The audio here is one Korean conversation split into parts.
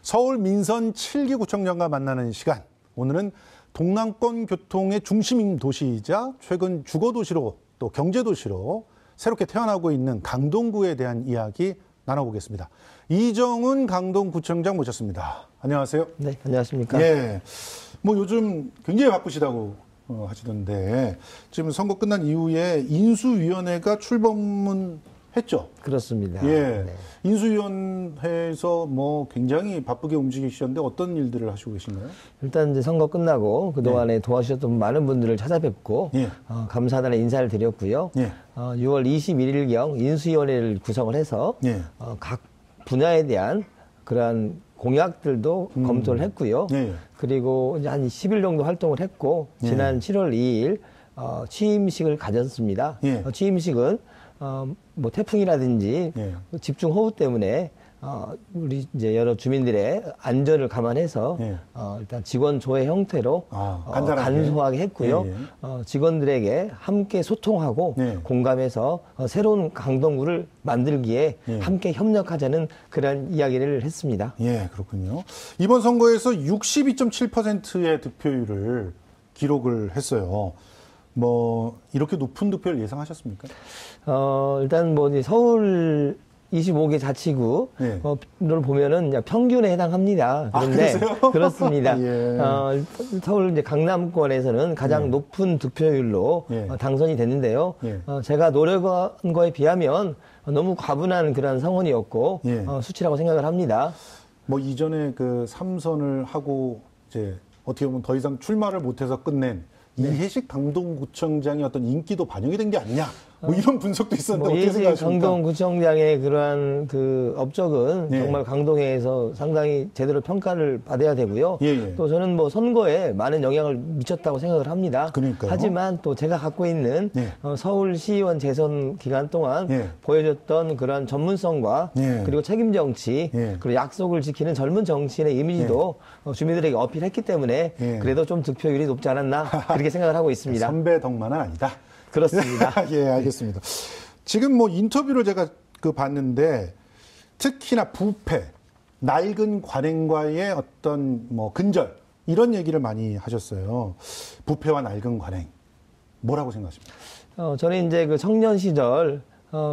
서울 민선 7기 구청장과 만나는 시간. 오늘은 동남권 교통의 중심 도시이자 최근 주거도시로 또 경제도시로 새롭게 태어나고 있는 강동구에 대한 이야기 나눠보겠습니다. 이정훈 강동구청장 모셨습니다. 안녕하세요. 네, 안녕하십니까. 예, 뭐 요즘 굉장히 바쁘시다고 하시던데 지금 선거 끝난 이후에 인수위원회가 출범했죠. 그렇습니다. 예, 네. 인수위원회에서 뭐 굉장히 바쁘게 움직이셨는데 어떤 일들을 하시고 계신가요? 일단 이제 선거 끝나고 그동안에 도와주셨던 많은 분들을 찾아뵙고 예. 감사하다는 인사를 드렸고요. 예. 6월 21일경 인수위원회를 구성을 해서 예. 각 분야에 대한 그러한 공약들도 검토를 했고요. 예. 그리고 이제 한 10일 정도 활동을 했고 지난 7월 2일 취임식을 가졌습니다. 예. 취임식은 뭐 태풍이라든지 예. 집중호우 때문에 우리 이제 여러 주민들의 안전을 감안해서 예. 일단 직원 조회 형태로 간단하게. 간소하게 했고요. 예, 예. 직원들에게 함께 소통하고 예. 공감해서 새로운 강동구를 만들기에 예. 함께 협력하자는 그런 이야기를 했습니다. 예, 그렇군요. 이번 선거에서 62.7%의 득표율을 기록을 했어요. 뭐 이렇게 높은 득표를 예상하셨습니까? 일단 뭐 이제 서울 25개 자치구 네. 를 보면은 그냥 평균에 해당합니다. 그런데 그러세요? 그렇습니다. 예. 서울 이제 강남권에서는 가장 예. 높은 득표율로 예. 당선이 됐는데요. 예. 제가 노력한 거에 비하면 너무 과분한 그런 성원이었고 예. 수치라고 생각을 합니다. 뭐 이전에 그 3선을 하고 이제 어떻게 보면 더 이상 출마를 못해서 끝낸 이해식 강동구청장의 어떤 인기도 반영이 된 게 아니냐, 뭐 이런 분석도 있었는데 어떻게 이해식 생각하십니까? 강동구청장의 그러한 그 업적은 예. 정말 강동에서 상당히 제대로 평가를 받아야 되고요. 예, 예. 또 저는 뭐 선거에 많은 영향을 미쳤다고 생각을 합니다. 그러니까요. 하지만 또 제가 갖고 있는 예. 서울시의원 재선 기간 동안 예. 보여줬던 그런 전문성과 예. 그리고 책임 정치, 예. 그리고 약속을 지키는 젊은 정치인의 이미지도 주민들에게 어필했기 때문에 예. 그래도 좀 득표율이 높지 않았나 그렇게 생각을 하고 있습니다. 선배 덕만은 아니다. 그렇습니다. 예, 알겠습니다. 지금 뭐 인터뷰를 제가 봤는데 특히나 부패, 낡은 관행과의 어떤 뭐 근절 이런 얘기를 많이 하셨어요. 부패와 낡은 관행 뭐라고 생각하십니까? 저는 이제 그 청년 시절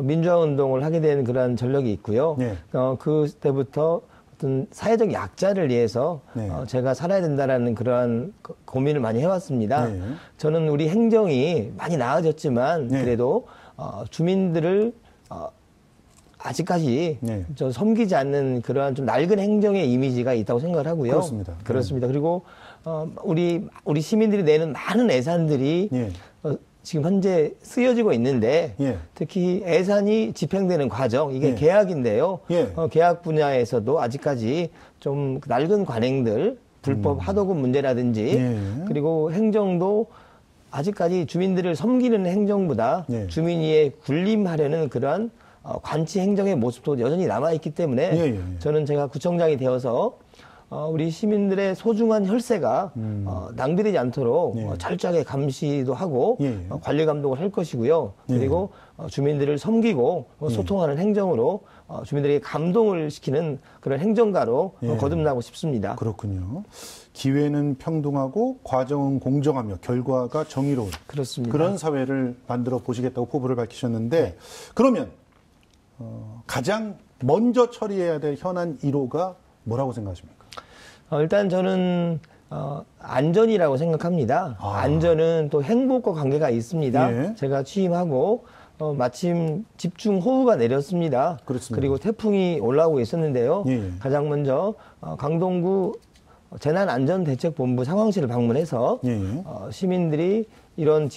민주화 운동을 하게 된 그런 전력이 있고요. 네. 그때부터 어떤 사회적 약자를 위해서 네. 제가 살아야 된다라는 그러한 고민을 많이 해왔습니다. 네. 저는 우리 행정이 많이 나아졌지만 네. 그래도 주민들을 아직까지 네. 좀 섬기지 않는 그러한 좀 낡은 행정의 이미지가 있다고 생각을 하고요. 그렇습니다. 그렇습니다. 그리고 우리 시민들이 내는 많은 예산들이 예. 지금 현재 쓰여지고 있는데 예. 특히 예산이 집행되는 과정 이게 예. 계약인데요. 예. 계약 분야에서도 아직까지 좀 낡은 관행들 불법 하도급 문제라든지 예. 그리고 행정도 아직까지 주민들을 섬기는 행정보다 예. 주민위에 군림하려는 그러한 관치 행정의 모습도 여전히 남아있기 때문에 예. 저는 제가 구청장이 되어서 우리 시민들의 소중한 혈세가 낭비되지 않도록 예. 철저하게 감시도 하고 예. 관리 감독을 할 것이고요. 예. 그리고 주민들을 섬기고 소통하는 행정으로 주민들에게 감동을 시키는 그런 행정가로 예. 거듭나고 싶습니다. 그렇군요. 기회는 평등하고 과정은 공정하며 결과가 정의로운 그렇습니다. 그런 사회를 만들어 보시겠다고 포부를 밝히셨는데 그러면 가장 먼저 처리해야 될 현안 1호가 뭐라고 생각하십니까? 일단 저는 안전이라고 생각합니다. 안전은 또 행복과 관계가 있습니다. 예. 제가 취임하고 마침 집중호우가 내렸습니다. 그렇습니다. 그리고 태풍이 올라오고 있었는데요. 예. 가장 먼저 강동구 재난안전대책본부 상황실을 방문해서 예. 시민들이 이런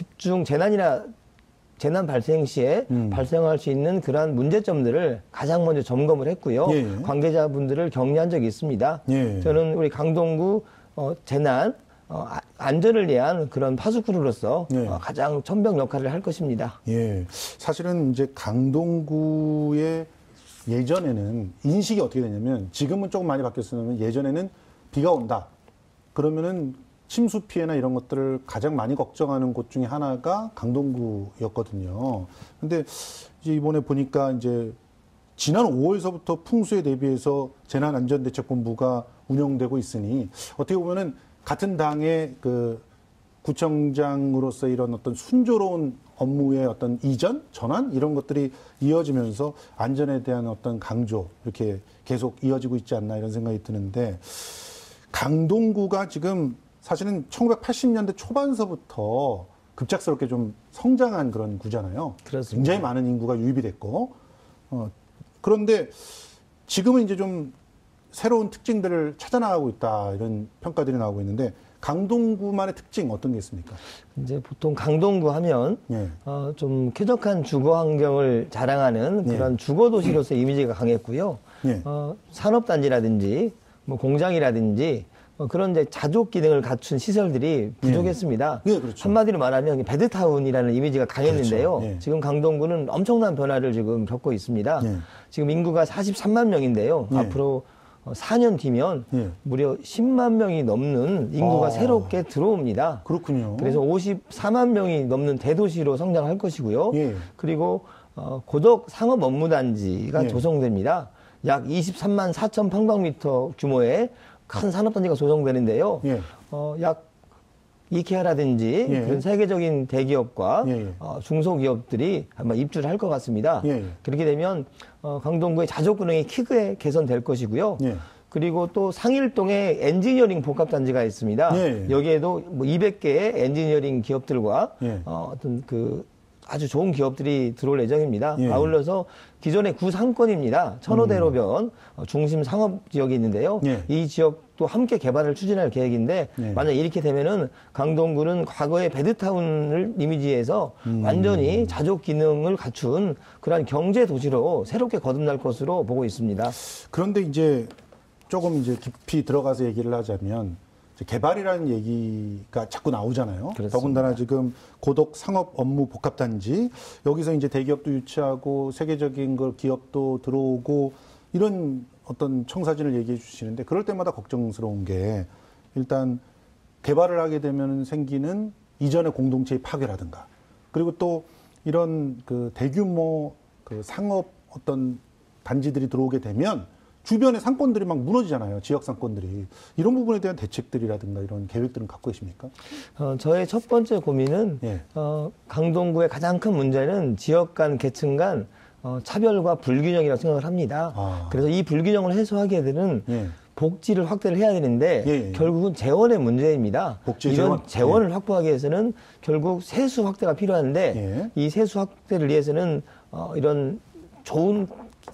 재난 발생 시에 발생할 수 있는 그러한 문제점들을 가장 먼저 점검을 했고요. 예. 관계자분들을 격려한 적이 있습니다. 예. 저는 우리 강동구 재난 안전을 위한 그런 파수꾼으로서 예. 가장 천병 역할을 할 것입니다. 예. 사실은 이제 강동구의 예전에는 인식이 어떻게 되냐면 지금은 조금 많이 바뀌었으면 예전에는 비가 온다. 그러면은 침수 피해나 이런 것들을 가장 많이 걱정하는 곳 중에 하나가 강동구였거든요. 근데 이제 이번에 보니까 이제 지난 5월서부터 풍수에 대비해서 재난안전대책본부가 운영되고 있으니 어떻게 보면은 같은 당의 그 구청장으로서 이런 어떤 순조로운 업무의 어떤 이전, 전환 이런 것들이 이어지면서 안전에 대한 어떤 강조 이렇게 계속 이어지고 있지 않나 이런 생각이 드는데 강동구가 지금 사실은 1980년대 초반서부터 급작스럽게 좀 성장한 그런 구잖아요. 그렇습니다. 굉장히 많은 인구가 유입이 됐고 그런데 지금은 이제 좀 새로운 특징들을 찾아나가고 있다 이런 평가들이 나오고 있는데 강동구만의 특징 어떤 게 있습니까? 이제 보통 강동구 하면 예. 좀 쾌적한 주거 환경을 자랑하는 그런 예. 주거 도시로서의 이미지가 강했고요. 예. 산업단지라든지 뭐 공장이라든지 그런 이제 자족 기능을 갖춘 시설들이 부족했습니다. 예, 그렇죠. 한마디로 말하면 베드타운이라는 이미지가 강했는데요. 그렇죠. 예. 지금 강동구는 엄청난 변화를 지금 겪고 있습니다. 예. 지금 인구가 43만 명인데요. 예. 앞으로 4년 뒤면 예. 무려 10만 명이 넘는 인구가 새롭게 들어옵니다. 그렇군요. 그래서 54만 명이 넘는 대도시로 성장할 것이고요. 예. 그리고 고덕 상업 업무단지가 예. 조성됩니다. 약 23만 4천 평방미터 규모의 큰 산업단지가 조성되는데요. 예. 약 이케아라든지 예. 그런 세계적인 대기업과 예. 중소기업들이 아마 입주를 할 것 같습니다. 예. 그렇게 되면 강동구의 자족 기능이 크게 개선될 것이고요. 예. 그리고 또 상일동에 엔지니어링 복합단지가 있습니다. 예. 여기에도 뭐 200개의 엔지니어링 기업들과 예. 어떤 그 아주 좋은 기업들이 들어올 예정입니다. 예. 아울러서 기존의 구상권입니다. 천호대로변 중심 상업 지역이 있는데요. 예. 이 지역도 함께 개발을 추진할 계획인데 예. 만약 이렇게 되면은 강동구는 과거의 베드타운을 이미지해서 완전히 자족 기능을 갖춘 그러한 경제 도시로 새롭게 거듭날 것으로 보고 있습니다. 그런데 이제 조금 이제 깊이 들어가서 얘기를 하자면 개발이라는 얘기가 자꾸 나오잖아요. 그렇습니다. 더군다나 지금 고덕 상업 업무 복합단지 여기서 이제 대기업도 유치하고 세계적인 걸 기업도 들어오고 이런 어떤 청사진을 얘기해 주시는데 그럴 때마다 걱정스러운 게 일단 개발을 하게 되면 생기는 이전의 공동체의 파괴라든가 그리고 또 이런 그 대규모 그 상업 어떤 단지들이 들어오게 되면 주변의 상권들이 막 무너지잖아요. 지역 상권들이. 이런 부분에 대한 대책들이라든가 이런 계획들은 갖고 계십니까? 저의 첫 번째 고민은 예. 강동구의 가장 큰 문제는 지역 간 계층 간 차별과 불균형이라고 생각을 합니다. 아. 그래서 이 불균형을 해소하게 되는 예. 복지를 확대를 해야 되는데 예. 결국은 재원의 문제입니다. 복지 이런 재원? 재원을 확보하기 위해서는 결국 세수 확대가 필요한데 예. 이 세수 확대를 위해서는 이런 좋은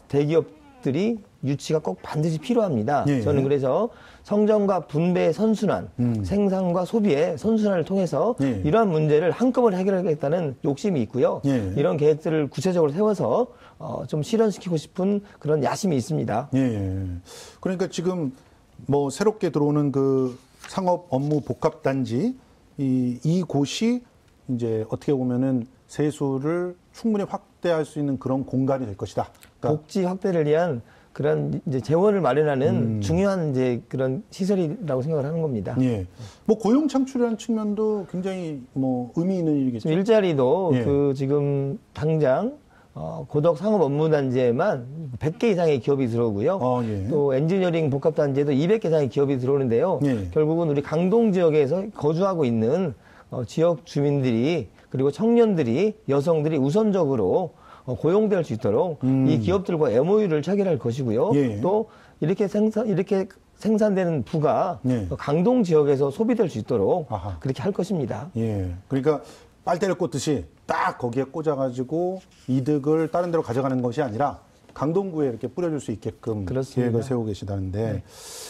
대기업들이 유치가 꼭 반드시 필요합니다. 예. 저는 그래서 성장과 분배의 선순환, 생산과 소비의 선순환을 통해서 예. 이러한 문제를 한꺼번에 해결하겠다는 욕심이 있고요. 예. 이런 계획들을 구체적으로 세워서 좀 실현시키고 싶은 그런 야심이 있습니다. 예. 그러니까 지금 뭐 새롭게 들어오는 그 상업 업무 복합단지 이곳이 이제 어떻게 보면은 세수를 충분히 확대할 수 있는 그런 공간이 될 것이다. 그러니까 복지 확대를 위한 그런 이제 재원을 마련하는 중요한 이제 그런 시설이라고 생각을 하는 겁니다. 예. 뭐 고용 창출이라는 측면도 굉장히 뭐 의미 있는 일이겠죠. 지금 일자리도 예. 그 지금 당장 고덕 상업 업무단지에만 100개 이상의 기업이 들어오고요. 예. 또 엔지니어링 복합단지에도 200개 이상의 기업이 들어오는데요. 예. 결국은 우리 강동 지역에서 거주하고 있는 지역 주민들이 그리고 청년들이 여성들이 우선적으로 고용될 수 있도록 이 기업들과 MOU를 체결할 것이고요. 예. 또 이렇게 생산되는 부가 예. 강동 지역에서 소비될 수 있도록 아하. 그렇게 할 것입니다. 예. 그러니까 빨대를 꽂듯이 딱 거기에 꽂아가지고 이득을 다른 데로 가져가는 것이 아니라 강동구에 이렇게 뿌려줄 수 있게끔 그렇습니다. 계획을 세우고 계시다는데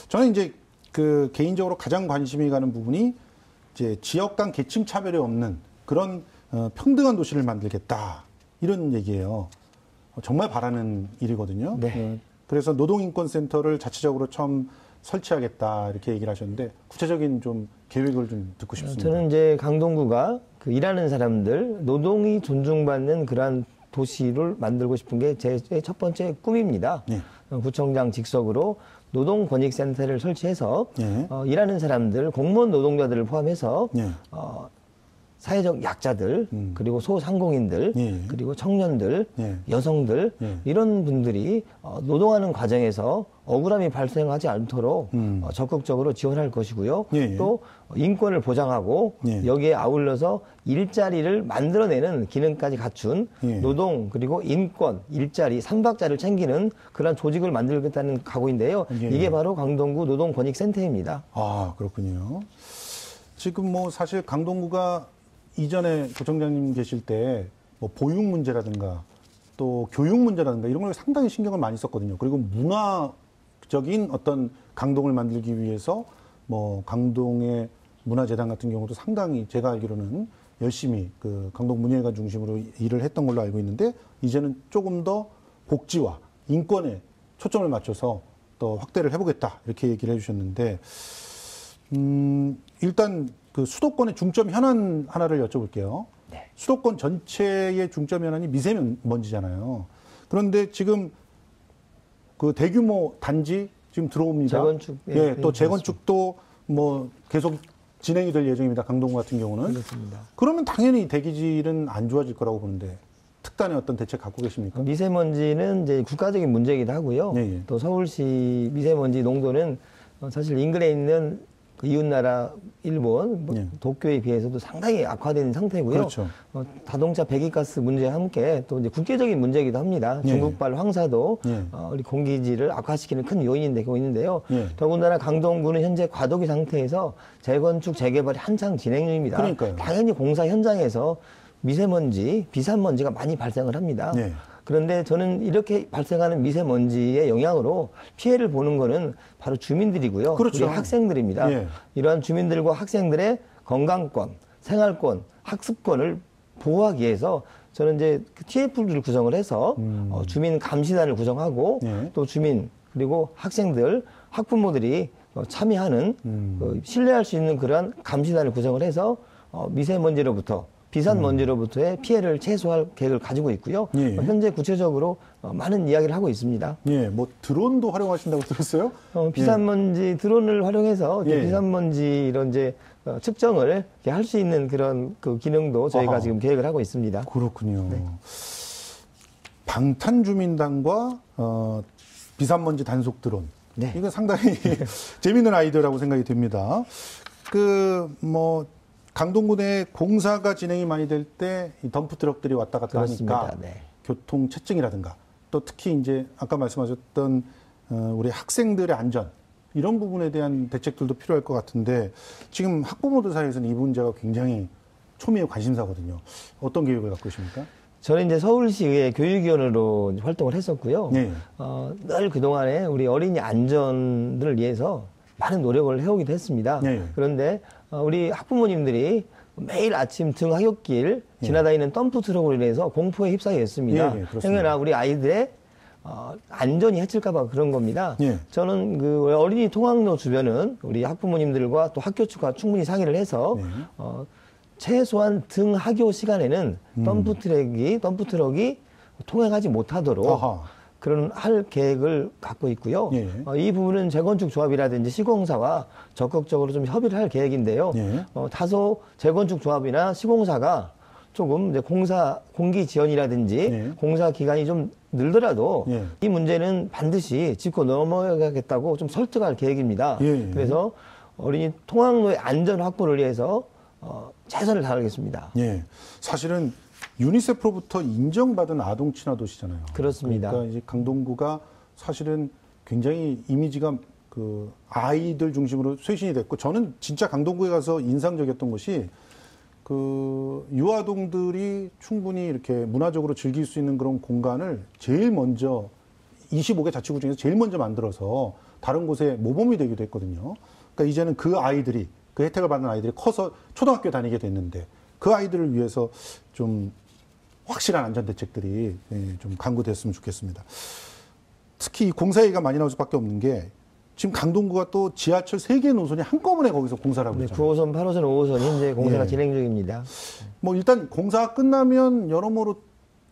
저는 이제 그 개인적으로 가장 관심이 가는 부분이 이제 지역 간 계층 차별이 없는 그런 평등한 도시를 만들겠다 이런 얘기예요. 정말 바라는 일이거든요. 네. 그래서 노동인권센터를 자체적으로 처음 설치하겠다 이렇게 얘기를 하셨는데 구체적인 좀 계획을 좀 듣고 싶습니다. 저는 이제 강동구가 그 일하는 사람들 노동이 존중받는 그러한 도시를 만들고 싶은 게 제 첫 번째 꿈입니다. 예. 구청장 직속으로 노동권익센터를 설치해서 예. 일하는 사람들 공무원 노동자들을 포함해서 예. 사회적 약자들, 그리고 소상공인들, 예. 그리고 청년들, 예. 여성들, 예. 이런 분들이 노동하는 과정에서 억울함이 발생하지 않도록 적극적으로 지원할 것이고요. 예. 또 인권을 보장하고 예. 여기에 아울러서 일자리를 만들어내는 기능까지 갖춘 예. 노동, 그리고 인권, 일자리, 삼박자를 챙기는 그런 조직을 만들겠다는 각오인데요. 예. 이게 바로 강동구 노동권익센터입니다. 아, 그렇군요. 지금 뭐 사실 강동구가 이전에 구청장님 계실 때 뭐 보육 문제라든가 또 교육 문제라든가 이런 걸 상당히 신경을 많이 썼거든요. 그리고 문화적인 어떤 강동을 만들기 위해서 뭐 강동의 문화재단 같은 경우도 상당히 제가 알기로는 열심히 그 강동문예회관 중심으로 일을 했던 걸로 알고 있는데 이제는 조금 더 복지와 인권에 초점을 맞춰서 또 확대를 해보겠다 이렇게 얘기를 해주셨는데 일단 그 수도권의 중점 현안 하나를 여쭤볼게요. 네. 수도권 전체의 중점 현안이 미세먼지잖아요. 그런데 지금 그 대규모 단지 지금 들어옵니다. 재건축. 예, 또 재건축도 뭐 계속 진행이 될 예정입니다. 강동구 같은 경우는. 그렇습니다. 그러면 당연히 대기질은 안 좋아질 거라고 보는데 특단의 어떤 대책 갖고 계십니까? 미세먼지는 이제 국가적인 문제이기도 하고요. 예, 예. 또 서울시 미세먼지 농도는 사실 인근에 있는 그 이웃나라 일본, 예. 도쿄에 비해서도 상당히 악화된 상태고요. 그렇죠. 자동차 배기가스 문제와 함께 또 이제 국제적인 문제이기도 합니다. 예. 중국발 황사도 예. 우리 공기질을 악화시키는 큰 요인이 되고 있는데요. 예. 더군다나 강동구는 현재 과도기 상태에서 재건축 재개발이 한창 진행 중입니다. 그러니까요. 당연히 공사 현장에서 미세먼지, 비산먼지가 많이 발생을 합니다. 예. 그런데 저는 이렇게 발생하는 미세먼지의 영향으로 피해를 보는 거는 바로 주민들이고요. 그렇죠. 우리 학생들입니다. 예. 이러한 주민들과 학생들의 건강권, 생활권, 학습권을 보호하기 위해서 저는 이제 TF를 구성을 해서 주민 감시단을 구성하고 예. 또 주민 그리고 학생들, 학부모들이 참여하는 신뢰할 수 있는 그러한 감시단을 구성을 해서 미세먼지로부터 비산먼지로부터의 피해를 최소화할 계획을 가지고 있고요. 예. 현재 구체적으로 많은 이야기를 하고 있습니다. 예, 뭐 드론도 활용하신다고 들었어요? 비산먼지 드론을 활용해서 예. 비산먼지 이런 이제 측정을 할 수 있는 그런 그 기능도 저희가 아하. 지금 계획을 하고 있습니다. 그렇군요. 방탄주민단과 비산먼지 단속 드론. 네. 이거 상당히 재미있는 아이디어라고 생각이 듭니다. 강동구 내 공사가 진행이 많이 될 때 이 덤프 트럭들이 왔다 갔다 그렇습니다. 하니까 네. 교통 체증이라든가 또 특히 이제 아까 말씀하셨던 우리 학생들의 안전 이런 부분에 대한 대책들도 필요할 것 같은데 지금 학부모들 사이에서는 이 문제가 굉장히 초미의 관심사거든요. 어떤 계획을 갖고 계십니까? 저는 이제 서울시의회 교육위원으로 활동을 했었고요. 네. 늘 그동안에 우리 어린이 안전을 위해서 많은 노력을 해오기도 했습니다. 네. 그런데 우리 학부모님들이 매일 아침 등하굣길 지나다니는 덤프 트럭으로 인해서 공포에 휩싸여 있습니다. 예, 그렇습니다. 행여나 우리 아이들의 안전이 해칠까봐 그런 겁니다. 예. 저는 그 어린이 통학로 주변은 우리 학부모님들과 또 학교 측과 충분히 상의를 해서 네. 최소한 등하교 시간에는 덤프 트럭이 통행하지 못하도록 아하. 그런 할 계획을 갖고 있고요. 예. 이 부분은 재건축 조합이라든지 시공사와 적극적으로 좀 협의를 할 계획인데요. 예. 다소 재건축 조합이나 시공사가 조금 이제 공기 지연이라든지 예. 공사 기간이 좀 늘더라도 예. 이 문제는 반드시 짚고 넘어가겠다고 좀 설득할 계획입니다. 예. 그래서 어린이 통학로의 안전 확보를 위해서 최선을 다하겠습니다. 예. 사실은 유니세프로부터 인정받은 아동 친화 도시잖아요. 그렇습니다. 그러니까 이제 강동구가 사실은 굉장히 이미지가 그 아이들 중심으로 쇄신이 됐고 저는 진짜 강동구에 가서 인상적이었던 것이 그 유아동들이 충분히 이렇게 문화적으로 즐길 수 있는 그런 공간을 제일 먼저 25개 자치구 중에서 제일 먼저 만들어서 다른 곳에 모범이 되기도 했거든요. 그러니까 이제는 그 아이들이 그 혜택을 받는 아이들이 커서 초등학교 다니게 됐는데 그 아이들을 위해서 좀 확실한 안전 대책들이 좀 강구됐으면 좋겠습니다. 특히 이 공사 얘기가 많이 나올 수밖에 없는 게 지금 강동구가 또 지하철 3개 노선이 한꺼번에 거기서 공사를 하고 있잖아요. 9호선, 8호선, 5호선 현재 공사가 예. 진행 중입니다. 뭐 일단 공사가 끝나면 여러모로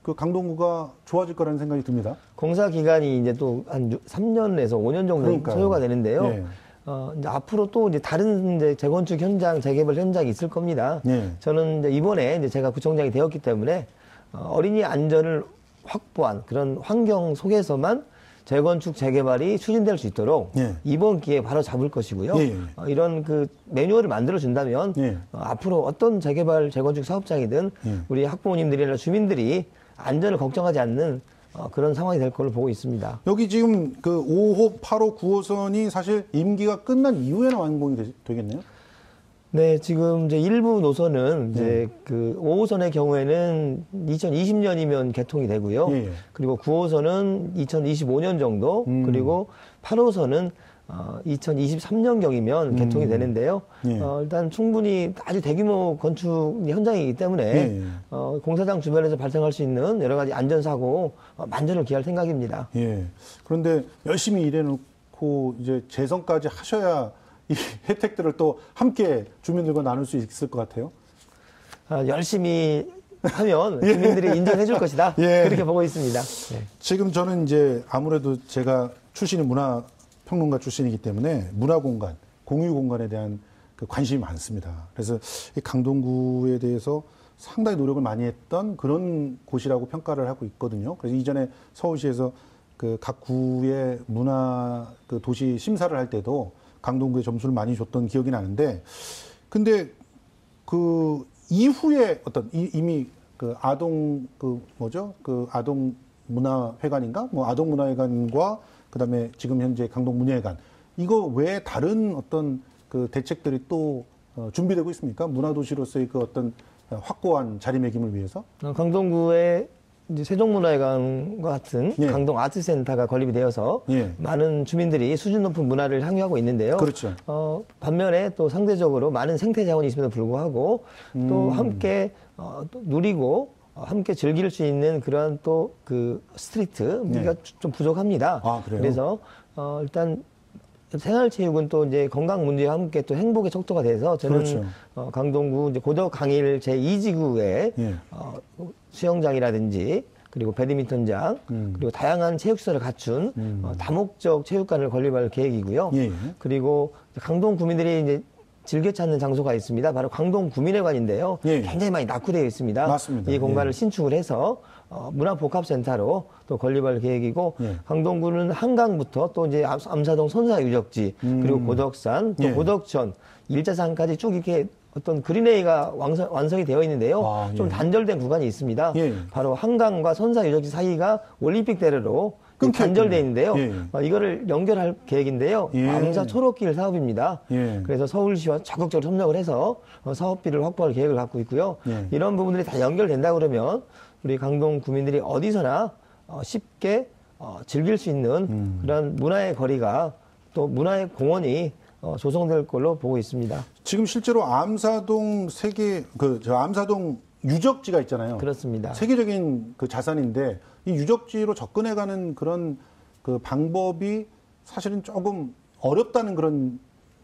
그 강동구가 좋아질 거라는 생각이 듭니다. 공사 기간이 이제 또 한 3년에서 5년 정도 그러니까요. 소요가 되는데요. 예. 이제 앞으로 또 이제 다른 이제 재건축 현장, 재개발 현장이 있을 겁니다. 예. 저는 이제 이번에 이제 제가 구청장이 되었기 때문에 어린이 안전을 확보한 그런 환경 속에서만 재건축, 재개발이 추진될 수 있도록 예. 이번 기회에 바로 잡을 것이고요. 예. 이런 그 매뉴얼을 만들어 준다면 예. 앞으로 어떤 재개발, 재건축 사업장이든 예. 우리 학부모님들이나 주민들이 안전을 걱정하지 않는 그런 상황이 될 걸로 보고 있습니다. 여기 지금 그 5호, 8호, 9호선이 사실 임기가 끝난 이후에는 완공이 되겠네요. 네, 지금 이제 일부 노선은 이제 그 5호선의 경우에는 2020년이면 개통이 되고요. 예. 그리고 9호선은 2025년 정도, 그리고 8호선은 2023년경이면 개통이 되는데요. 예. 일단 충분히 아주 대규모 건축 현장이기 때문에 예. 공사장 주변에서 발생할 수 있는 여러 가지 안전사고 만전을 기할 생각입니다. 예. 그런데 열심히 일해놓고 이제 재선까지 하셔야 이 혜택들을 또 함께 주민들과 나눌 수 있을 것 같아요. 열심히 하면 주민들이 인정해 줄 것이다. 예. 그렇게 보고 있습니다. 네. 지금 저는 이제 아무래도 제가 출신이 문화평론가 출신이기 때문에 문화공간, 공유공간에 대한 그 관심이 많습니다. 그래서 이 강동구에 대해서 상당히 노력을 많이 했던 그런 곳이라고 평가를 하고 있거든요. 그래서 이전에 서울시에서 그 각 구의 문화 그 도시 심사를 할 때도 강동구에 점수를 많이 줬던 기억이 나는데, 근데 그 이후에 어떤 이미 그 아동 그 뭐죠? 그 아동 문화회관인가? 뭐 아동 문화회관과 그다음에 지금 현재 강동 문예회관, 이거 외에 다른 어떤 그 대책들이 또 준비되고 있습니까? 문화도시로서의 그 어떤 확고한 자리매김을 위해서? 강동구에 이제 세종문화회관과 같은 예. 강동 아트센터가 건립이 되어서 예. 많은 주민들이 수준 높은 문화를 향유하고 있는데요. 그렇죠. 반면에 또 상대적으로 많은 생태 자원이 있음에도 불구하고 또 함께 또 누리고 함께 즐길 수 있는 그런 또 그 스트리트가 좀 부족합니다. 아, 그래요? 그래서 일단 생활체육은 또 이제 건강 문제와 함께 또 행복의 척도가 돼서 저는 그렇죠. 강동구 이제 고덕 강일 제2지구에 예. 수영장이라든지 그리고 배드민턴장 그리고 다양한 체육시설을 갖춘 다목적 체육관을 건립할 계획이고요. 예. 그리고 강동 구민들이 이제 즐겨 찾는 장소가 있습니다. 바로 강동 구민회관인데요. 예. 굉장히 많이 낙후되어 있습니다. 맞습니다. 이 공간을 예. 신축을 해서 문화복합센터로 또 건립할 계획이고 예. 강동구는 한강부터 또 이제 암사동 선사유적지 그리고 고덕산 또 예. 고덕천 일자산까지 쭉 이렇게 어떤 그린웨이가 완성이 되어 있는데요. 아, 예. 좀 단절된 구간이 있습니다. 예. 바로 한강과 선사유적지 사이가 올림픽대로로 끊겨 단절되어 있는데요. 예. 이거를 연결할 계획인데요. 예. 암사 초록길 사업입니다. 예. 그래서 서울시와 적극적으로 협력을 해서 사업비를 확보할 계획을 갖고 있고요. 예. 이런 부분들이 다 연결된다 그러면 우리 강동 구민들이 어디서나 쉽게 즐길 수 있는 그런 문화의 거리가 또 문화의 공원이 조성될 걸로 보고 있습니다. 지금 실제로 암사동 암사동 유적지가 있잖아요. 그렇습니다. 세계적인 그 자산인데 이 유적지로 접근해가는 그런 그 방법이 사실은 조금 어렵다는 그런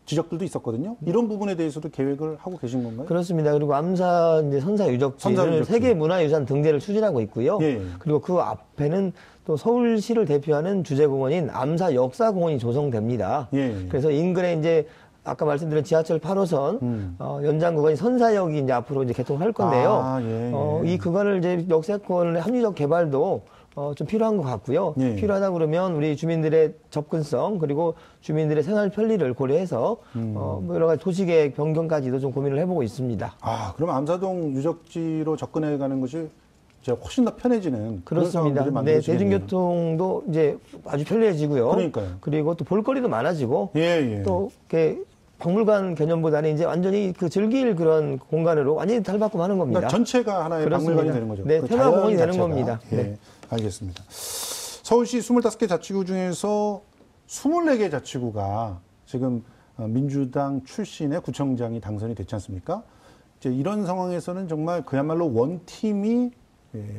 지적들도 있었거든요. 이런 부분에 대해서도 계획을 하고 계신 건가요? 그렇습니다. 그리고 암사 이제 선사유적지를 세계문화유산 등재를 추진하고 있고요. 예. 그리고 그 앞에는 또 서울시를 대표하는 주제공원인 암사 역사공원이 조성됩니다. 예. 그래서 인근에 이제 아까 말씀드린 지하철 8호선 연장 구간이 선사역이 이제 앞으로 이제 개통할 건데요. 아, 예, 예. 이 구간을 이제 역세권의 합리적 개발도 좀 필요한 것 같고요. 예. 필요하다 그러면 우리 주민들의 접근성 그리고 주민들의 생활 편리를 고려해서 뭐 여러 가지 도시계획 변경까지도 좀 고민을 해보고 있습니다. 아, 그럼 암사동 유적지로 접근해가는 것이 이제 훨씬 더 편해지는 그렇습니다. 그런 상황들이 네, 만들어지겠네요. 대중교통도 이제 아주 편리해지고요. 그러니까요. 그리고 또 볼거리도 많아지고 예, 예. 또 이렇게 박물관 개념보다는 이제 완전히 그 즐길 그런 공간으로 완전히 탈바꿈하는 겁니다. 그러니까 전체가 하나의 그렇습니다. 박물관이 되는 거죠. 네, 그 테마공원이 자연 되는 자체가. 겁니다. 예, 네. 알겠습니다. 서울시 25개 자치구 중에서 24개 자치구가 지금 민주당 출신의 구청장이 당선이 됐지 않습니까? 이제 이런 상황에서는 정말 그야말로 원팀이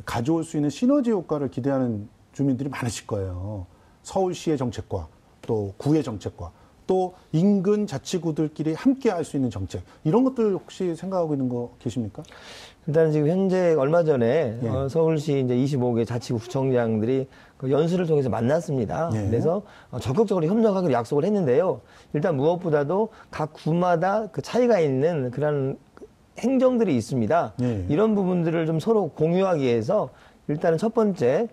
가져올 수 있는 시너지 효과를 기대하는 주민들이 많으실 거예요. 서울시의 정책과 또 구의 정책과 또 인근 자치구들끼리 함께 할 수 있는 정책 이런 것들 혹시 생각하고 있는 거 계십니까? 일단 지금 현재 얼마 전에 예. 서울시 이제 25개 자치구 구청장들이 그 연수를 통해서 만났습니다. 예. 그래서 적극적으로 협력하기로 약속을 했는데요. 일단 무엇보다도 각 구마다 그 차이가 있는 그런 행정들이 있습니다. 예. 이런 부분들을 좀 서로 공유하기 위해서 일단은 첫 번째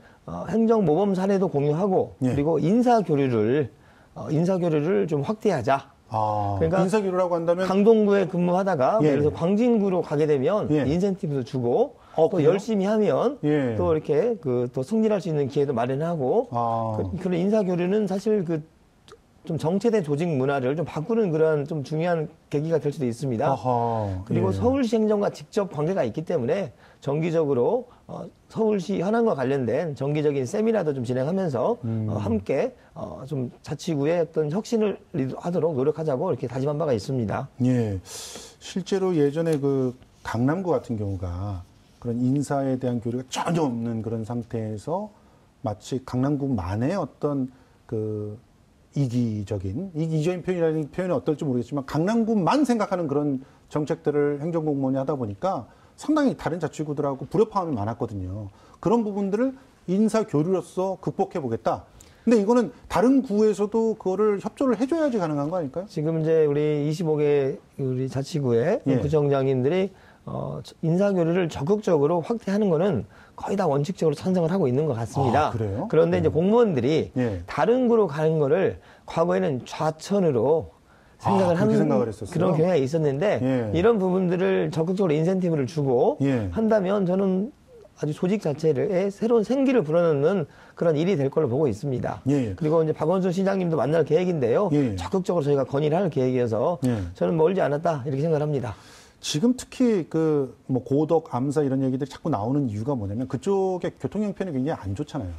행정 모범 사례도 공유하고 예. 그리고 인사교류를 좀 확대하자. 아, 그러니까 인사교류라고 한다면 강동구에 근무하다가 예. 예를 들어서 광진구로 가게 되면 예. 인센티브도 주고 또 그래요? 열심히 하면 예. 또 이렇게 또 승진할 수 있는 기회도 마련하고 아. 그런 인사교류는 사실 좀 정체된 조직 문화를 좀 바꾸는 그런 좀 중요한 계기가 될 수도 있습니다. 아하. 그리고 예. 서울시 행정과 직접 관계가 있기 때문에 정기적으로 서울시 현안과 관련된 정기적인 세미나도 좀 진행하면서 함께 좀 자치구의 어떤 혁신을 하도록 노력하자고 이렇게 다짐한 바가 있습니다. 예. 실제로 예전에 그 강남구 같은 경우가 그런 인사에 대한 교류가 전혀 없는 그런 상태에서 마치 강남구만의 어떤 그 이기적인 표현이라는 표현이 어떨지 모르겠지만 강남구만 생각하는 그런 정책들을 행정공무원이 하다 보니까 상당히 다른 자치구들하고 불협화음이 많았거든요. 그런 부분들을 인사 교류로서 극복해 보겠다. 근데 이거는 다른 구에서도 그거를 협조를 해줘야지 가능한 거 아닐까요? 지금 이제 우리 25개 우리 자치구의 예. 구청장님들이 인사교류를 적극적으로 확대하는 거는 거의 다 원칙적으로 찬성을 하고 있는 것 같습니다. 아, 그래요? 그런데 이제 공무원들이 예. 다른 구로 가는 거를 과거에는 좌천으로 생각을 그렇게 하는 생각을 했었어요? 그런 경향이 있었는데 예. 이런 부분들을 적극적으로 인센티브를 주고 예. 한다면 저는 아주 조직 자체에 새로운 생기를 불어넣는 그런 일이 될 걸로 보고 있습니다. 예. 그리고 이제 박원순 시장님도 만날 계획인데요. 예. 적극적으로 저희가 건의를 할 계획이어서 예. 저는 멀지 않았다 이렇게 생각을 합니다. 지금 특히 그 뭐 고덕, 암사 이런 얘기들이 자꾸 나오는 이유가 뭐냐면 그쪽의 교통 형편이 굉장히 안 좋잖아요.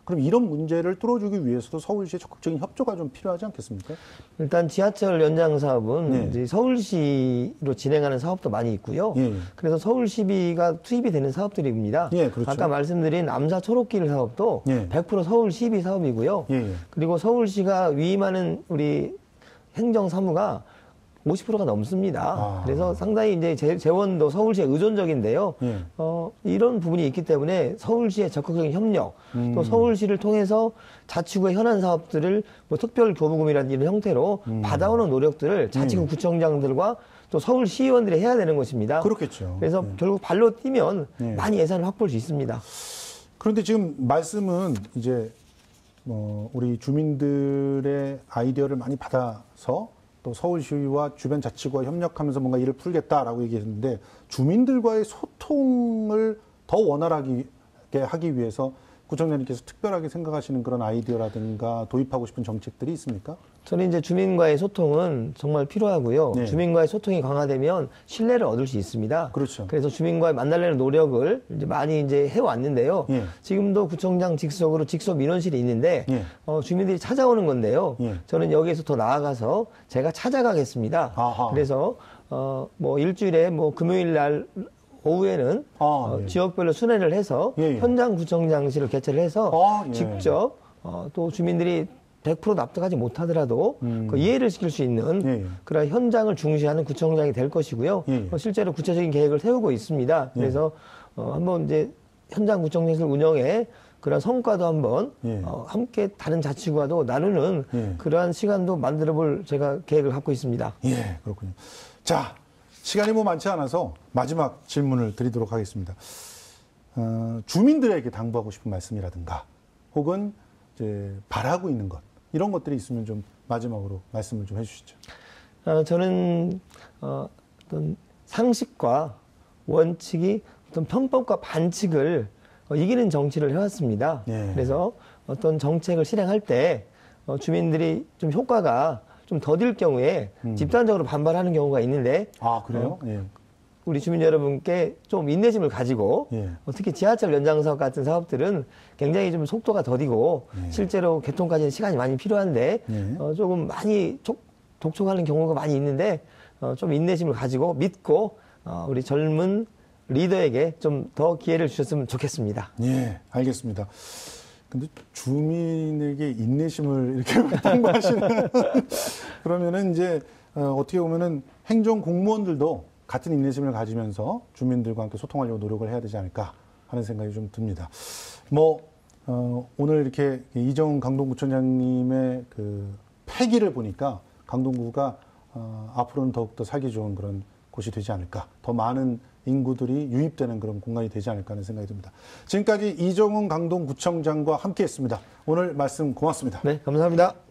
그럼 이런 문제를 뚫어주기 위해서도 서울시의 적극적인 협조가 좀 필요하지 않겠습니까? 일단 지하철 연장 사업은 예. 이제 서울시로 진행하는 사업도 많이 있고요. 예. 그래서 서울시비가 투입이 되는 사업들입니다. 예, 그렇죠. 아까 말씀드린 암사 초록길 사업도 예. 100% 서울시비 사업이고요. 예. 그리고 서울시가 위임하는 우리 행정사무가 50%가 넘습니다. 아. 그래서 상당히 이제 재원도 서울시에 의존적인데요. 예. 이런 부분이 있기 때문에 서울시의 적극적인 협력, 또 서울시를 통해서 자치구의 현안 사업들을 뭐 특별 교부금이라는 이런 형태로 받아오는 노력들을 자치구 구청장들과 또 서울시의원들이 해야 되는 것입니다. 그렇겠죠. 그래서 예. 결국 발로 뛰면 예. 많이 예산을 확보할 수 있습니다. 그런데 지금 말씀은 이제 우리 주민들의 아이디어를 많이 받아서 또 서울시와 주변 자치구와 협력하면서 뭔가 일을 풀겠다라고 얘기했는데 주민들과의 소통을 더 원활하게 하기 위해서 구청장님께서 특별하게 생각하시는 그런 아이디어라든가 도입하고 싶은 정책들이 있습니까? 저는 이제 주민과의 소통은 정말 필요하고요. 네. 주민과의 소통이 강화되면 신뢰를 얻을 수 있습니다. 그렇죠. 그래서 주민과의 만나려는 노력을 이제 많이 이제 해왔는데요. 예. 지금도 구청장 직속으로 직속 민원실이 있는데 예. 주민들이 찾아오는 건데요. 예. 저는 여기에서 더 나아가서 제가 찾아가겠습니다. 아하. 그래서 뭐 일주일에 뭐 금요일 날 오후에는 예. 지역별로 순회를 해서 예, 예. 현장 구청장실을 개최를 해서 예. 직접 또 주민들이 100% 납득하지 못하더라도 그 이해를 시킬 수 있는 예, 예. 그런 현장을 중시하는 구청장이 될 것이고요. 예, 예. 실제로 구체적인 계획을 세우고 있습니다. 그래서 한번 이제 현장 구청장실 운영에 그런 성과도 한번 예. 함께 다른 자치구와도 나누는 예. 그러한 시간도 만들어볼 제가 계획을 갖고 있습니다. 예, 그렇군요. 자, 시간이 뭐 많지 않아서 마지막 질문을 드리도록 하겠습니다. 주민들에게 당부하고 싶은 말씀이라든가 혹은 이제 바라고 있는 것 이런 것들이 있으면 좀 마지막으로 말씀을 좀 해주시죠. 저는 어떤 상식과 원칙이 어떤 편법과 반칙을 이기는 정치를 해왔습니다. 예. 그래서 어떤 정책을 실행할 때 주민들이 좀 효과가 좀 더딜 경우에 집단적으로 반발하는 경우가 있는데 아, 그래요? 예. 우리 주민 여러분께 좀 인내심을 가지고 예. 특히 지하철 연장 사업 같은 사업들은 굉장히 좀 속도가 더디고 실제로 개통까지는 시간이 많이 필요한데 예. 조금 많이 독촉하는 경우가 많이 있는데 좀 인내심을 가지고 믿고 우리 젊은 리더에게 좀 더 기회를 주셨으면 좋겠습니다. 예, 알겠습니다. 근데 주민에게 인내심을 이렇게 통보하시는 그러면은 이제 어떻게 보면은 행정 공무원들도 같은 인내심을 가지면서 주민들과 함께 소통하려고 노력을 해야 되지 않을까 하는 생각이 좀 듭니다. 오늘 이렇게 이정훈 강동구청장님의 그 패기를 보니까 강동구가 앞으로는 더욱더 살기 좋은 그런 곳이 되지 않을까. 더 많은 인구들이 유입되는 그런 공간이 되지 않을까 하는 생각이 듭니다. 지금까지 이정훈 강동구청장과 함께 했습니다. 오늘 말씀 고맙습니다. 네, 감사합니다.